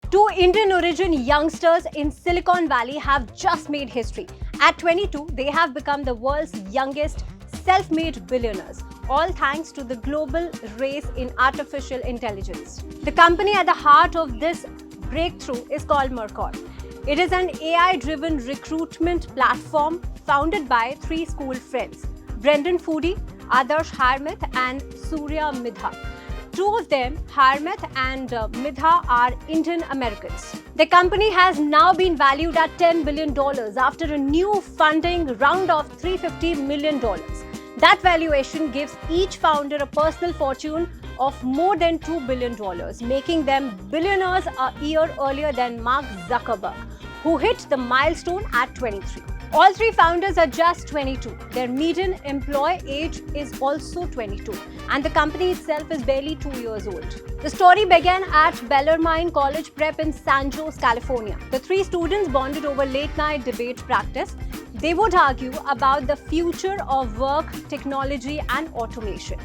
Two Indian origin youngsters in Silicon Valley have just made history. At 22, they have become the world's youngest self-made billionaires, all thanks to the global race in artificial intelligence. The company at the heart of this breakthrough is called Mercor. It is an AI-driven recruitment platform founded by three school friends, Brendan Foodie, Adarsh Harmath and Surya Midha. Two of them, Harmath and Midha, are Indian Americans. The company has now been valued at $10 billion after a new funding round of $350 million. That valuation gives each founder a personal fortune of more than $2 billion, making them billionaires a year earlier than Mark Zuckerberg, who hit the milestone at 23. All three founders are just 22. Their median employee age is also 22, and the company itself is barely 2 years old. The story began at Bellarmine College Prep in San Jose, California. The three students bonded over late-night debate practice. They would argue about the future of work, technology, and automation.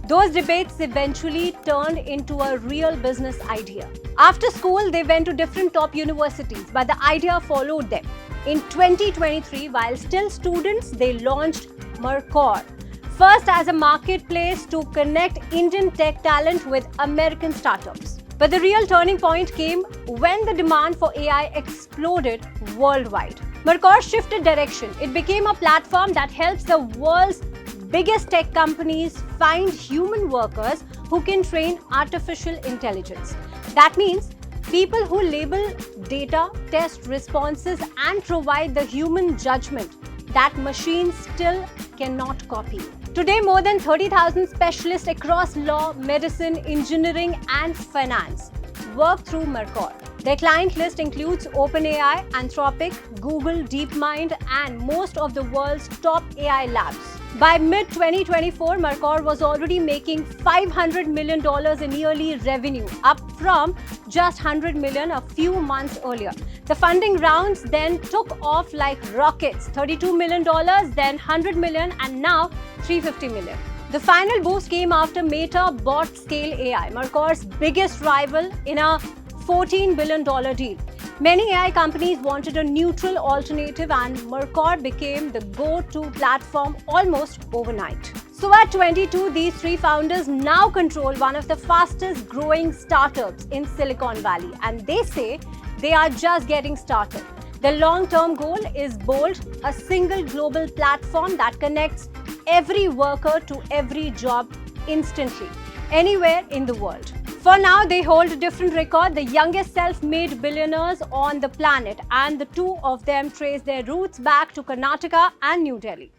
Those debates eventually turned into a real business idea. After school, they went to different top universities, but the idea followed them. In 2023, while still students, they launched Mercor, first as a marketplace to connect Indian tech talent with American startups. But the real turning point came when the demand for AI exploded worldwide. Mercor shifted direction. It became a platform that helps the world's biggest tech companies find human workers who can train artificial intelligence. That means people who label data, test responses, and provide the human judgment that machines still cannot copy. Today, more than 30,000 specialists across law, medicine, engineering, and finance work through Mercor. Their client list includes OpenAI, Anthropic, Google, DeepMind, and most of the world's top AI labs. By mid-2024, Mercor was already making $500 million in yearly revenue, up from just $100 million a few months earlier. The funding rounds then took off like rockets, $32 million, then $100 million, and now $350 million. The final boost came after Meta bought Scale AI, Mercor's biggest rival, in a $14 billion deal. Many AI companies wanted a neutral alternative, and Mercor became the go-to platform almost overnight. So at 22, these three founders now control one of the fastest growing startups in Silicon Valley, and they say they are just getting started. The long-term goal is bold, a single global platform that connects every worker to every job instantly, anywhere in the world. For now, they hold a different record, the youngest self-made billionaires on the planet, and the two of them trace their roots back to Karnataka and New Delhi.